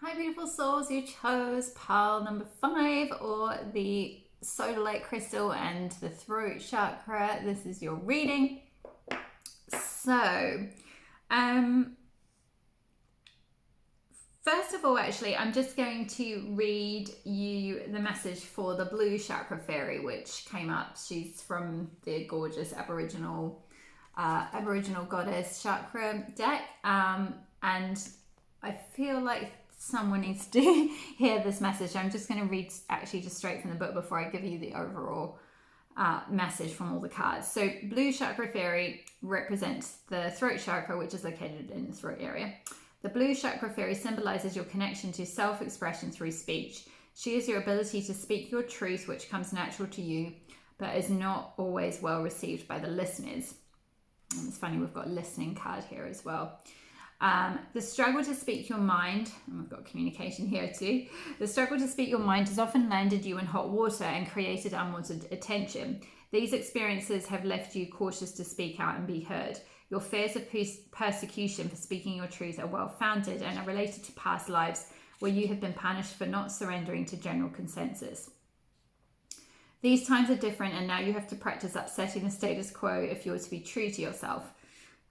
Hi, beautiful souls. You chose pile number 5 or the Sodalite Crystal and the Throat Chakra. This is your reading. So, first of all, actually, I'm just going to read you the message for the Blue Chakra Fairy, which came up. She's from the gorgeous Aboriginal Goddess Chakra deck. And I feel like someone needs to hear this message. I'm just going to read actually just straight from the book before I give you the overall message from all the cards. So Blue Chakra Fairy represents the throat chakra, which is located in the throat area. The Blue Chakra Fairy symbolizes your connection to self-expression through speech. She is your ability to speak your truth, which comes natural to you, but is not always well received by the listeners. And it's funny, we've got a listening card here as well. The struggle to speak your mind, and we've got communication here too. The struggle to speak your mind has often landed you in hot water and created unwanted attention. These experiences have left you cautious to speak out and be heard. Your fears of persecution for speaking your truth are well founded and are related to past lives where you have been punished for not surrendering to general consensus. These times are different, and now you have to practice upsetting the status quo if you're to be true to yourself.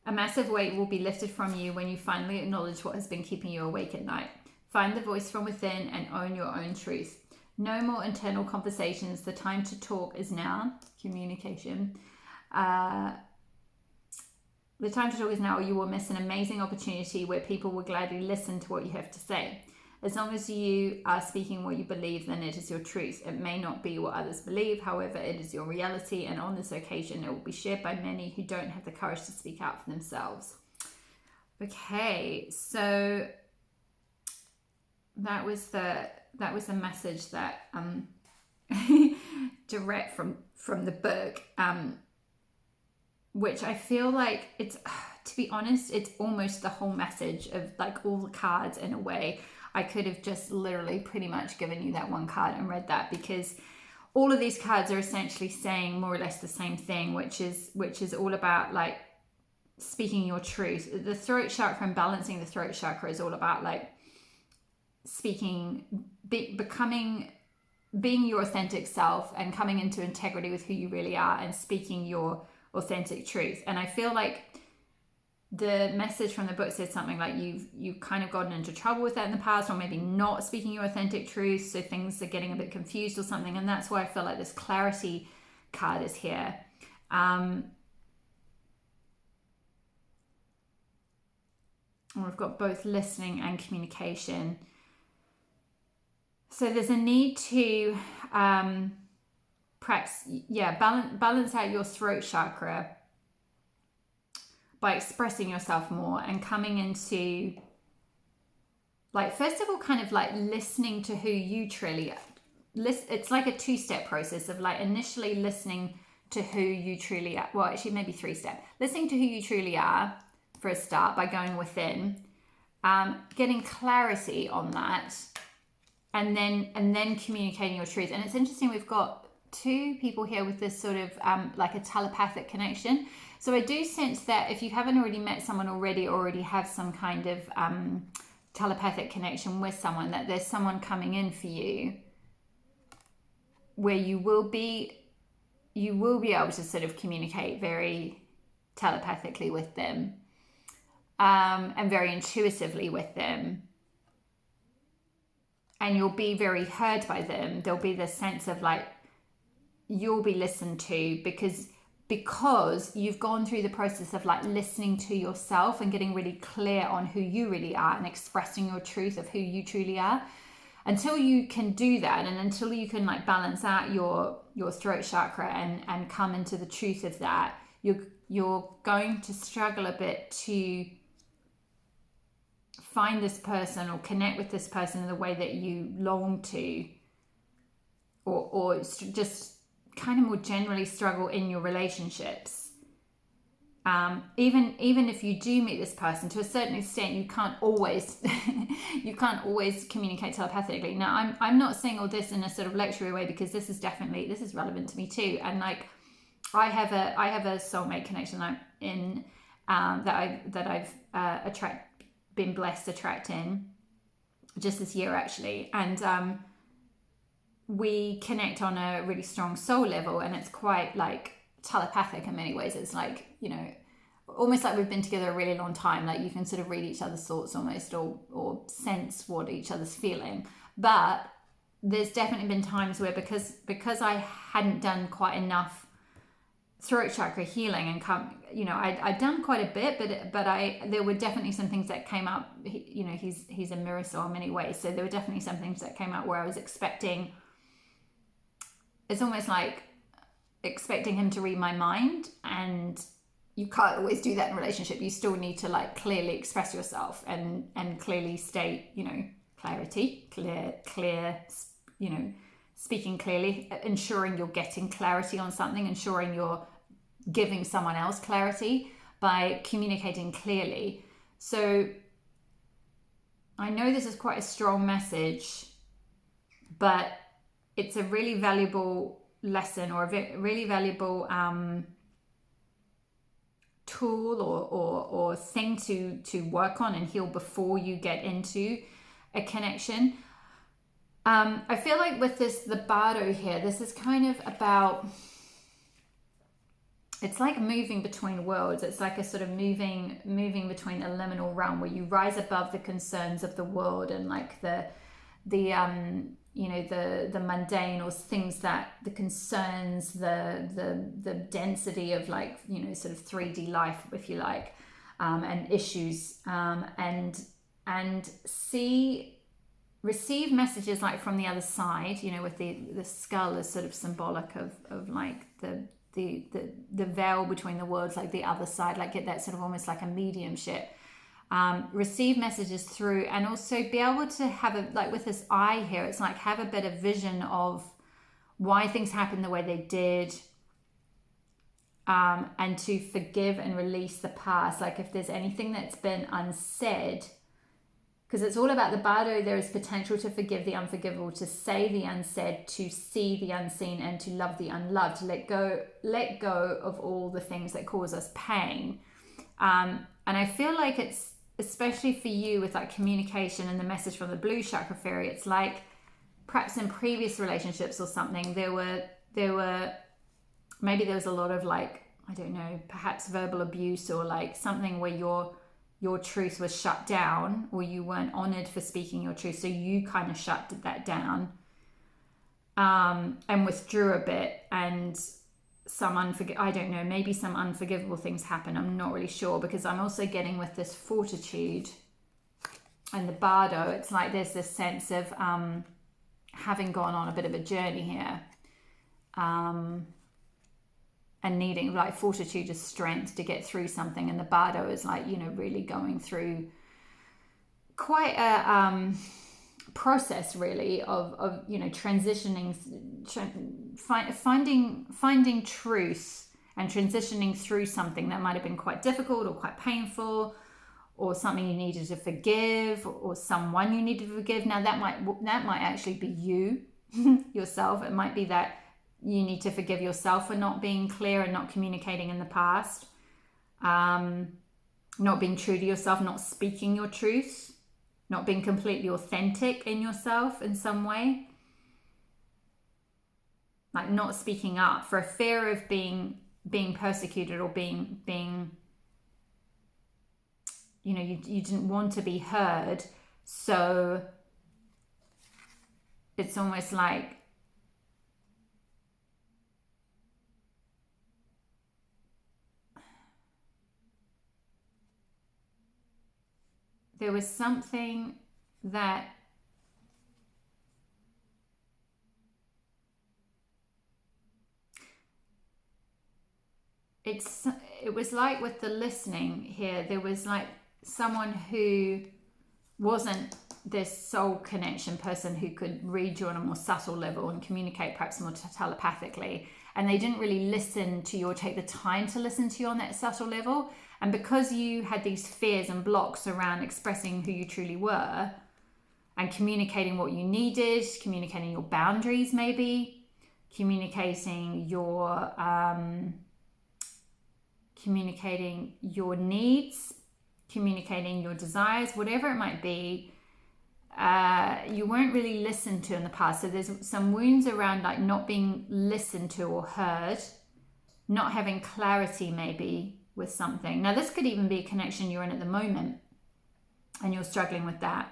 A massive weight will be lifted from you when you finally acknowledge what has been keeping you awake at night. Find the voice from within and own your own truth. No more internal conversations. The time to talk is now. Communication. The time to talk is now, or you will miss an amazing opportunity where people will gladly listen to what you have to say. As long as you are speaking what you believe, then it is your truth. It may not be what others believe, however, it is your reality, and on this occasion, it will be shared by many who don't have the courage to speak out for themselves. Okay, so that was the message that direct from the book, which I feel like it's, to be honest, it's almost the whole message of like all the cards in a way. I could have just literally pretty much given you that one card and read that, because all of these cards are essentially saying more or less the same thing, which is all about like speaking your truth. The throat chakra and balancing the throat chakra is all about like speaking, being your authentic self and coming into integrity with who you really are and speaking your authentic truth. And I feel like the message from the book says something like you've kind of gotten into trouble with that in the past, or maybe not speaking your authentic truth, so things are getting a bit confused or something. And that's why I feel like this clarity card is here. And we've got both listening and communication. So there's a need to balance out your throat chakra by expressing yourself more and coming into, like, first of all, kind of like listening to who you truly are. It's like a 2-step process of like initially listening to who you truly are. Well, actually maybe 3-step. Listening to who you truly are for a start by going within, getting clarity on that, and then communicating your truth. And it's interesting, we've got 2 people here with this sort of like a telepathic connection. So I do sense that if you haven't already met someone already have some kind of telepathic connection with someone, that there's someone coming in for you where you will be able to sort of communicate very telepathically with them, and very intuitively with them. And you'll be very heard by them. There'll be this sense of like, you'll be listened to because you've gone through the process of like listening to yourself and getting really clear on who you really are and expressing your truth of who you truly are. Until you can do that, and until you can like balance out your throat chakra and come into the truth of that, you're going to struggle a bit to find this person or connect with this person in the way that you long to, or just kind of more generally struggle in your relationships. Even if you do meet this person, to a certain extent, you can't always communicate telepathically. Now, I'm not saying all this in a sort of lectury way, because this is relevant to me too. And like, I have a soulmate connection I'm in, that I've been blessed to attract in, just this year actually, and we connect on a really strong soul level, and it's quite like telepathic in many ways. It's like, you know, almost like we've been together a really long time. Like you can sort of read each other's thoughts almost, or sense what each other's feeling. But there's definitely been times where because I hadn't done quite enough throat chakra healing and I'd done quite a bit, but there were definitely some things that came up. He's a mirror soul in many ways, so there were definitely some things that came out where I was expecting. It's almost like expecting him to read my mind, and you can't always do that in a relationship. You still need to like clearly express yourself and clearly state, clarity, clear, speaking clearly, ensuring you're getting clarity on something, ensuring you're giving someone else clarity by communicating clearly. So I know this is quite a strong message, but it's a really valuable lesson, or a really valuable tool or thing to work on and heal before you get into a connection. I feel like with the bardo here, this is kind of about, it's like moving between worlds. It's like a sort of moving between a liminal realm where you rise above the concerns of the world and like the mundane, or things that the concerns, the density of like, sort of 3D life, if you like, and issues, and receive messages like from the other side, with the skull is sort of symbolic of like the veil between the worlds, like the other side, like get that sort of almost like a mediumship. Receive messages through, and also be able to have like with this eye here, it's like have a better vision of why things happened the way they did, and to forgive and release the past. Like if there's anything that's been unsaid, because it's all about the bardo, there is potential to forgive the unforgivable, to say the unsaid, to see the unseen, and to love the unloved, to let go of all the things that cause us pain. And I feel like it's, especially for you with like communication and the message from the blue chakra fairy, it's like perhaps in previous relationships or something, there were maybe there was a lot of like, I don't know, perhaps verbal abuse, or like something where your truth was shut down, or you weren't honored for speaking your truth, so you kind of shut that down, and withdrew a bit, and I don't know, maybe some unforgivable things happen. I'm not really sure, because I'm also getting with this fortitude and the bardo, it's like there's this sense of having gone on a bit of a journey here, and needing like fortitude is strength to get through something, and the bardo is like, really going through quite a process really of transitioning, finding truth and transitioning through something that might have been quite difficult or quite painful, or something you needed to forgive, or someone you needed to forgive. Now that might actually be you yourself. It might be that you need to forgive yourself for not being clear and not communicating in the past, not being true to yourself, not speaking your truth, not being completely authentic in yourself in some way, like not speaking up for a fear of being persecuted, or being you didn't want to be heard. So it's almost like there was something that it was like with the listening here, there was like someone who wasn't this soul connection person who could read you on a more subtle level and communicate perhaps more telepathically, and they didn't really listen to you or take the time to listen to you on that subtle level. And because you had these fears and blocks around expressing who you truly were and communicating what you needed, communicating your boundaries, maybe communicating your needs, communicating your desires, whatever it might be, you weren't really listened to in the past. So there's some wounds around like not being listened to or heard, not having clarity maybe with something. Now this could even be a connection you're in at the moment and you're struggling with that.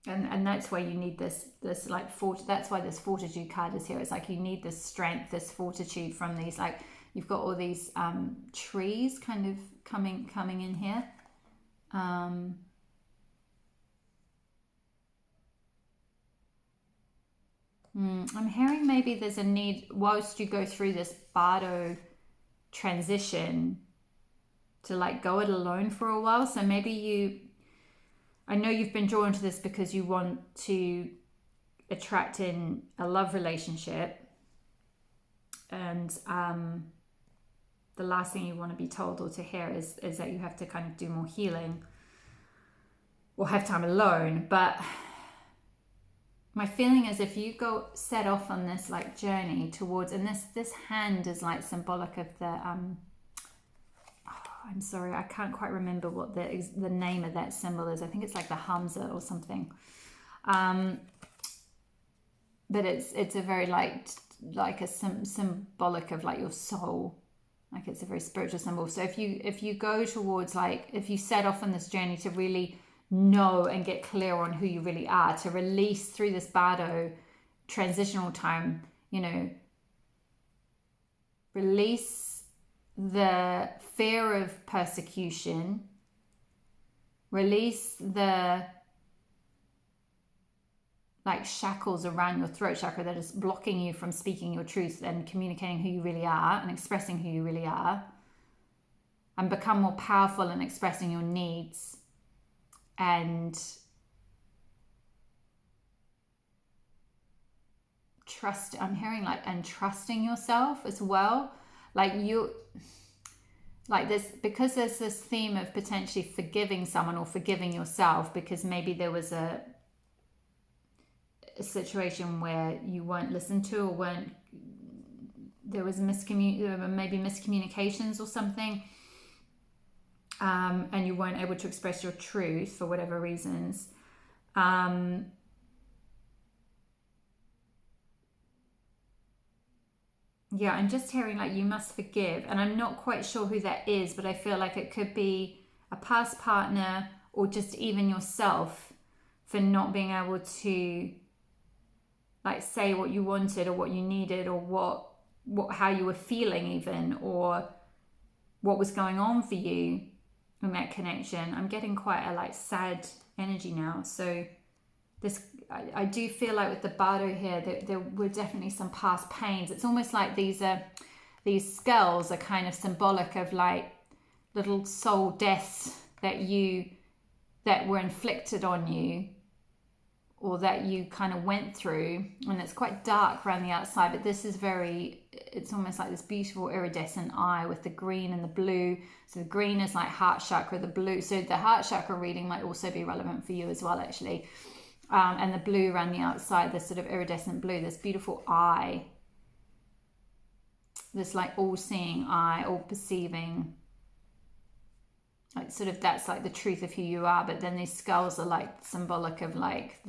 And that's why you need this like that's why this fortitude card is here. It's like you need this strength, this fortitude from these, like you've got all these trees kind of coming in here. I'm hearing maybe there's a need whilst you go through this bardo transition to like go it alone for a while. So maybe I know you've been drawn to this because you want to attract in a love relationship, and the last thing you want to be told or to hear is that you have to kind of do more healing or have time alone. But my feeling is if you go set off on this like journey towards, and this hand is like symbolic of the I'm sorry, I can't quite remember what the name of that symbol is. I think it's like the Hamza or something. But it's a very like a symbolic of like your soul. Like it's a very spiritual symbol. So if you go towards like, if you set off on this journey to really know and get clear on who you really are, to release through this bardo transitional time, you know, release the fear of persecution, release the like shackles around your throat chakra that is blocking you from speaking your truth and communicating who you really are and expressing who you really are, and become more powerful in expressing your needs and trust. I'm hearing like, and trusting yourself as well. Like you, like this, because there's this theme of potentially forgiving someone or forgiving yourself because maybe there was a situation where you weren't listened to, or there was maybe miscommunications or something, and you weren't able to express your truth for whatever reasons. Yeah, I'm just hearing like you must forgive, and I'm not quite sure who that is, but I feel like it could be a past partner or just even yourself for not being able to like say what you wanted or what you needed, or what how you were feeling even, or what was going on for you in that connection. I'm getting quite a like sad energy now. So this, I do feel like with the bardo here, there were definitely some past pains. It's almost like these skulls are kind of symbolic of like little soul deaths that were inflicted on you, or that you kind of went through. And it's quite dark around the outside, but this is it's almost like this beautiful iridescent eye with the green and the blue. So the green is like heart chakra, the blue, so the heart chakra reading might also be relevant for you as well, actually. And the blue around the outside, this sort of iridescent blue, this beautiful eye, this like all-seeing eye, all-perceiving, like sort of, that's like the truth of who you are. But then these skulls are like symbolic of like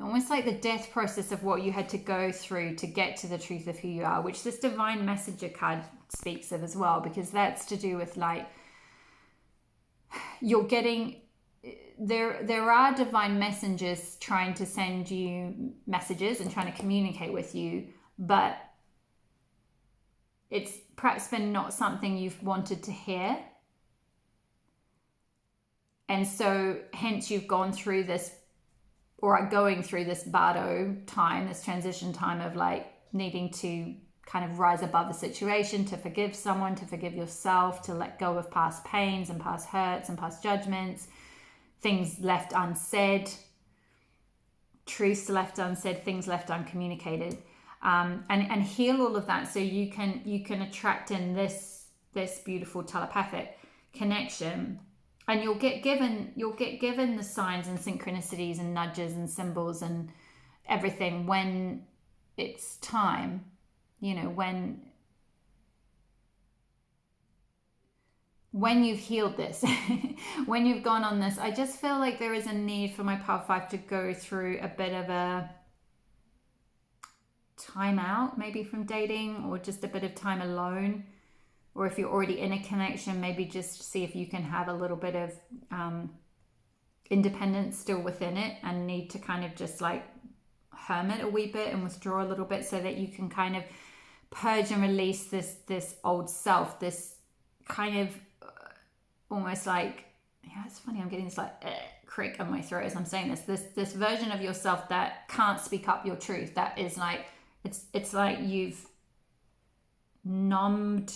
almost like the death process of what you had to go through to get to the truth of who you are, which this divine messenger card speaks of as well, because that's to do with like you're getting, there are divine messengers trying to send you messages and trying to communicate with you, but it's perhaps been not something you've wanted to hear. And so hence you've gone through this, or are going through this bardo time, this transition time of like needing to kind of rise above the situation, to forgive someone, to forgive yourself, to let go of past pains and past hurts and past judgments, things left unsaid, truths left unsaid, things left uncommunicated, and heal all of that, so you can attract in this beautiful telepathic connection. And you'll get given the signs and synchronicities and nudges and symbols and everything when it's time, when you've healed this, when you've gone on this, I just feel like there is a need for my Part 5 to go through a bit of a time out, maybe from dating, or just a bit of time alone. Or if you're already in a connection, maybe just see if you can have a little bit of independence still within it, and need to kind of just like hermit a wee bit and withdraw a little bit, so that you can kind of purge and release this old self, this kind of almost like, it's funny, I'm getting this like crick in my throat as I'm saying this version of yourself that can't speak up your truth, that is like, it's like you've numbed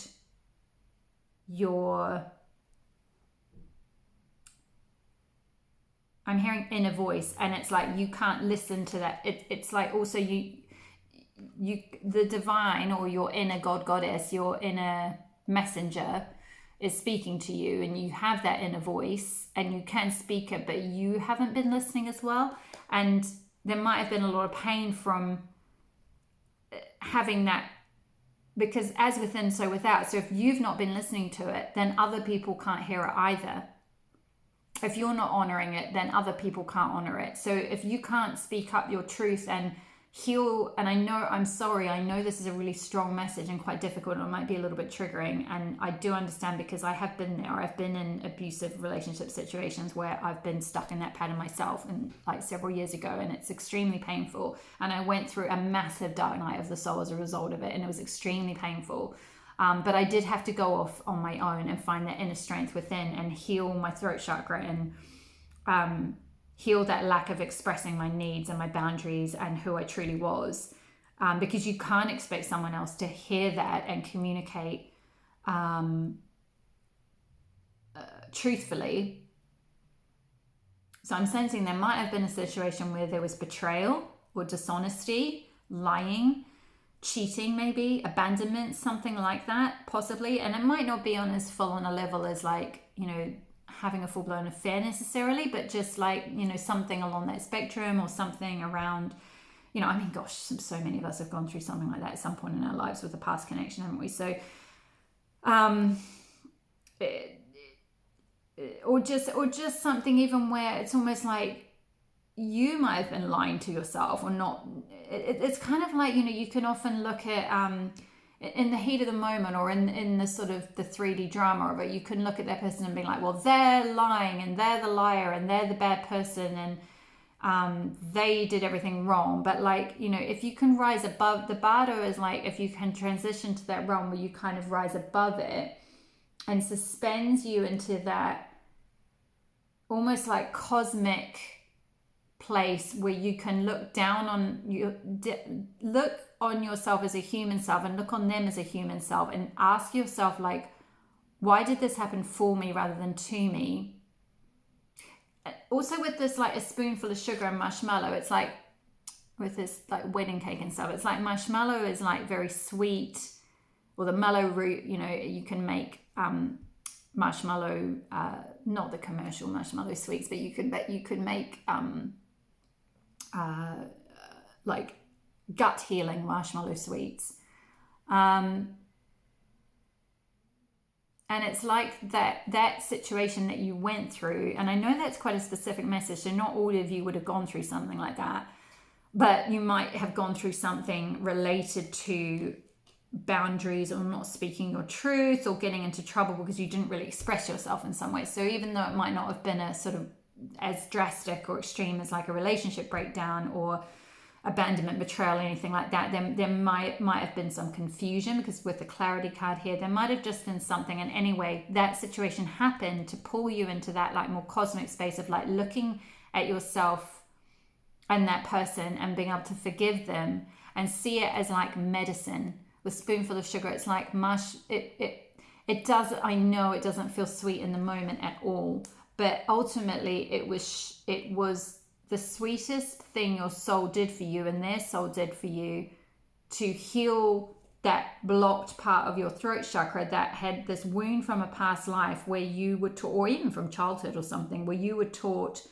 your, I'm hearing inner voice, and it's like you can't listen to that. It's like also you the divine, or your inner God, goddess, your inner messenger is speaking to you, and you have that inner voice and you can speak it, but you haven't been listening as well. And there might have been a lot of pain from having that, because as within, so without. So if you've not been listening to it, then other people can't hear it either. If you're not honoring it, then other people can't honor it. So if you can't speak up your truth and heal, and I'm sorry, I know this is a really strong message and quite difficult, and it might be a little bit triggering, and I do understand, because I have been there. I've been in abusive relationship situations where I've been stuck in that pattern myself, and like several years ago, and it's extremely painful, and I went through a massive dark night of the soul as a result of it, and it was extremely painful. But I did have to go off on my own and find that inner strength within, and heal my throat chakra, and heal that lack of expressing my needs and my boundaries and who I truly was. Because you can't expect someone else to hear that and communicate truthfully. So I'm sensing there might have been a situation where there was betrayal or dishonesty, lying, cheating, maybe abandonment, something like that, possibly. And it might not be on as full on a level as like, having a full-blown affair necessarily, but just like, something along that spectrum, or something around, gosh, so many of us have gone through something like that at some point in our lives with a past connection, haven't we? So or just something even where it's almost like you might have been lying to yourself, or not. It's kind of like, you can often look at in the heat of the moment, or in the sort of the 3D drama of it, you can look at that person and be like, well, they're lying, and they're the liar, and they're the bad person, and they did everything wrong. But like, if you can rise above, the bardo is like, if you can transition to that realm where you kind of rise above it and suspends you into that almost like cosmic place where you can look down on you, look on yourself as a human self, and look on them as a human self, and ask yourself, like, why did this happen for me rather than to me? Also with this, like a spoonful of sugar and marshmallow, it's like with this like wedding cake and stuff, it's like marshmallow is like very sweet, or the mallow root, you can make marshmallow, not the commercial marshmallow sweets, but you could make like gut healing marshmallow sweets, and it's like that situation that you went through. And I know that's quite a specific message, so not all of you would have gone through something like that, but you might have gone through something related to boundaries, or not speaking your truth, or getting into trouble because you didn't really express yourself in some way. So even though it might not have been a sort of as drastic or extreme as like a relationship breakdown or abandonment, betrayal, anything like that, then there might have been some confusion, because with the clarity card here, there might have just been something. And anyway, that situation happened to pull you into that like more cosmic space of like looking at yourself and that person, and being able to forgive them and see it as like medicine. With spoonful of sugar, it's like it does, I know it doesn't feel sweet in the moment at all, but ultimately it was the sweetest thing your soul did for you, and their soul did for you, to heal that blocked part of your throat chakra that had this wound from a past life where you were taught, or even from childhood or something, where you were taught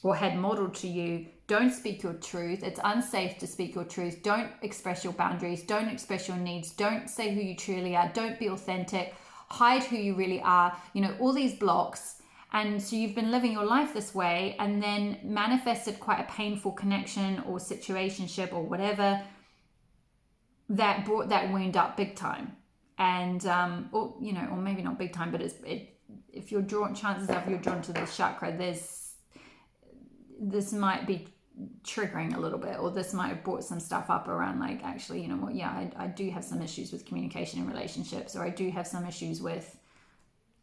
or had modeled to you Don't speak your truth. It's unsafe to speak your truth. Don't express your boundaries. Don't express your needs. Don't say who you truly are. Don't be authentic. Hide who you really are. You know, all these blocks. And so you've been living your life this way and then manifested quite a painful connection or situationship or whatever that brought that wound up big time. And, or, you know, or maybe not big time, but if you're drawn, chances of you're drawn to this chakra, this might be triggering a little bit, or this might have brought some stuff up around like, actually, you know what, yeah, I do have some issues with communication in relationships, or I do have some issues with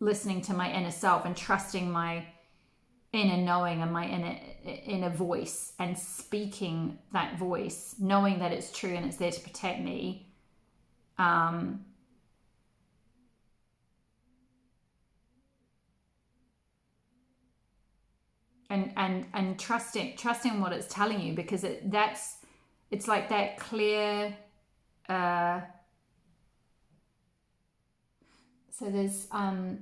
listening to my inner self and trusting my inner knowing and my inner voice and speaking that voice, knowing that it's true and it's there to protect me. And trusting what it's telling you, because it's like that clear. So there's I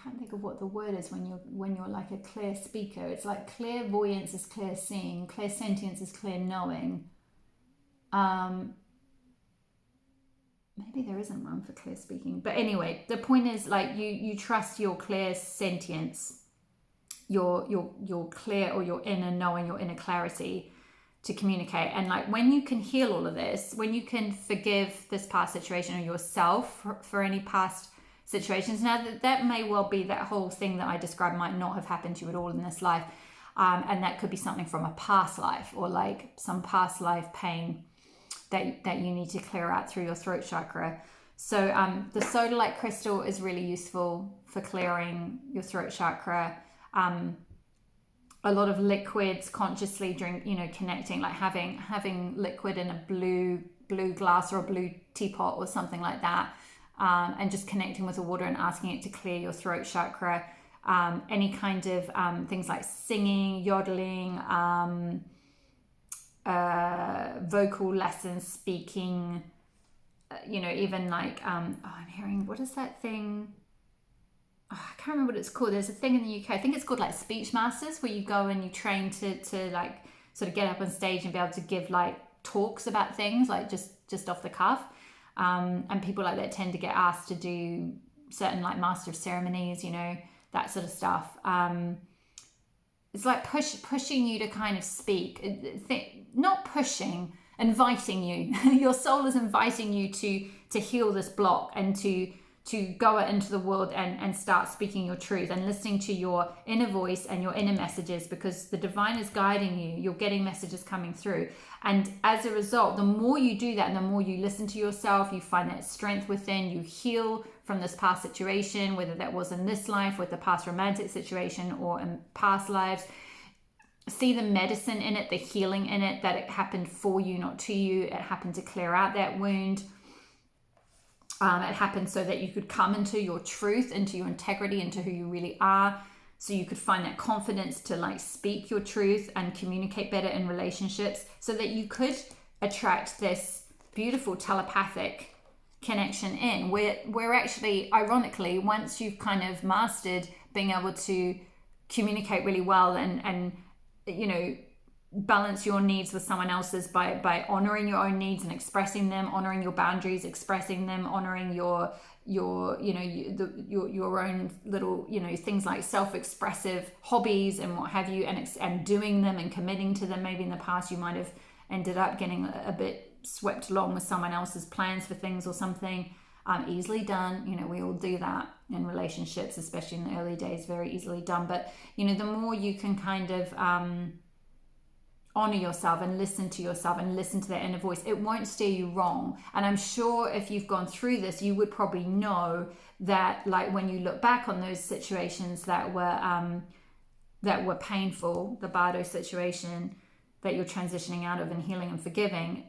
can't think of what the word is when you're like a clear speaker. It's like clairvoyance is clear seeing, clairsentience is clear knowing. Maybe there isn't one for clear speaking, but anyway, the point is like you trust your clear sentience, your clear, or your inner knowing, your inner clarity to communicate. And like when you can heal all of this, when you can forgive this past situation or yourself for any past situations. Now that may well be that whole thing that I described might not have happened to you at all in this life, and that could be something from a past life or like some past life pain that you need to clear out through your throat chakra. So the Sodalite Crystal is really useful for clearing your throat chakra. A lot of liquids, consciously drink, you know, connecting, like having liquid in a blue glass or a blue teapot or something like that, and just connecting with the water and asking it to clear your throat chakra. Any kind of things like singing, yodeling, vocal lessons, speaking, you know, even like I'm hearing, what is that thing? I can't remember what it's called. There's a thing in the UK, I think it's called like Speech Masters, where you go and you train to like sort of get up on stage and be able to give like talks about things, like just off the cuff. And people like that tend to get asked to do certain like master of ceremonies, you know, that sort of stuff. It's like pushing you to kind of speak, not pushing, inviting you. Your soul is inviting you to heal this block and to go out into the world and start speaking your truth and listening to your inner voice and your inner messages, because the divine is guiding you. You're getting messages coming through. And as a result, the more you do that and the more you listen to yourself, you find that strength within, you heal from this past situation, whether that was in this life with the past romantic situation or in past lives. See the medicine in it, the healing in it, that it happened for you, not to you. It happened to clear out that wound. It happened so that you could come into your truth, into your integrity, into who you really are. So you could find that confidence to like speak your truth and communicate better in relationships, so that you could attract this beautiful telepathic connection in where actually, ironically, once you've kind of mastered being able to communicate really well and you know, balance your needs with someone else's by honoring your own needs and expressing them, honoring your boundaries, expressing them, honoring your you know your own little, you know, things like self-expressive hobbies and what have you, and doing them and committing to them. Maybe in the past you might have ended up getting a bit swept along with someone else's plans for things or something. Easily done, you know, we all do that in relationships, especially in the early days, very easily done. But you know, the more you can kind of honor yourself and listen to yourself and listen to that inner voice, it won't steer you wrong. And I'm sure if you've gone through this, you would probably know that, like, when you look back on those situations that were painful, the Bardo situation that you're transitioning out of and healing and forgiving.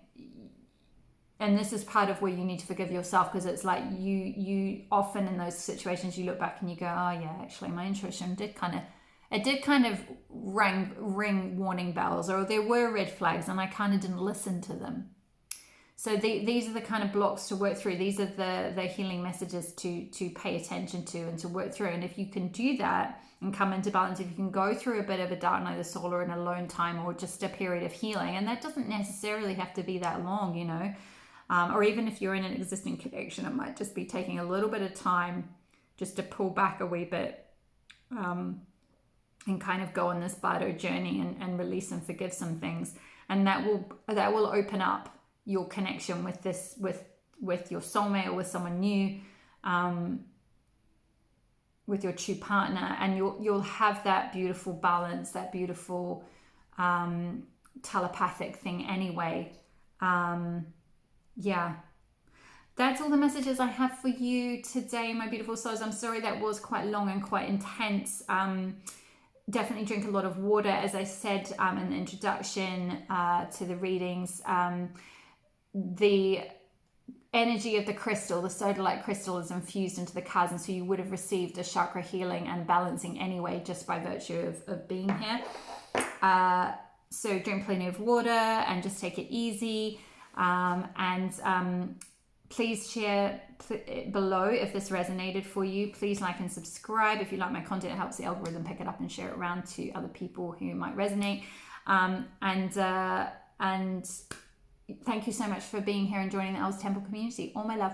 And this is part of where you need to forgive yourself, because it's like you often in those situations you look back and you go, oh yeah, actually my intuition did kind of ring warning bells, or there were red flags and I kind of didn't listen to them. So these are the kind of blocks to work through. These are the healing messages to pay attention to and to work through. And if you can do that and come into balance, if you can go through a bit of a dark night of the soul or an alone time or just a period of healing, and that doesn't necessarily have to be that long, you know, or even if you're in an existing connection, it might just be taking a little bit of time just to pull back a wee bit and kind of go on this bardo journey and release and forgive some things. And that will open up your connection with this, with your soulmate or with someone new, with your true partner, and you'll have that beautiful balance, that beautiful telepathic thing anyway. Yeah, that's all the messages I have for you today, my beautiful souls. I'm sorry that was quite long and quite intense. Definitely drink a lot of water, as I said in the introduction to the readings. The energy of the crystal, the Sodalite Crystal, is infused into the cards, and so you would have received a chakra healing and balancing anyway, just by virtue of being here. So drink plenty of water and just take it easy. Please share below if this resonated for you. Please like and subscribe. If you like my content, it helps the algorithm pick it up and share it around to other people who might resonate. And thank you so much for being here and joining the Elle's Temple community. All my love.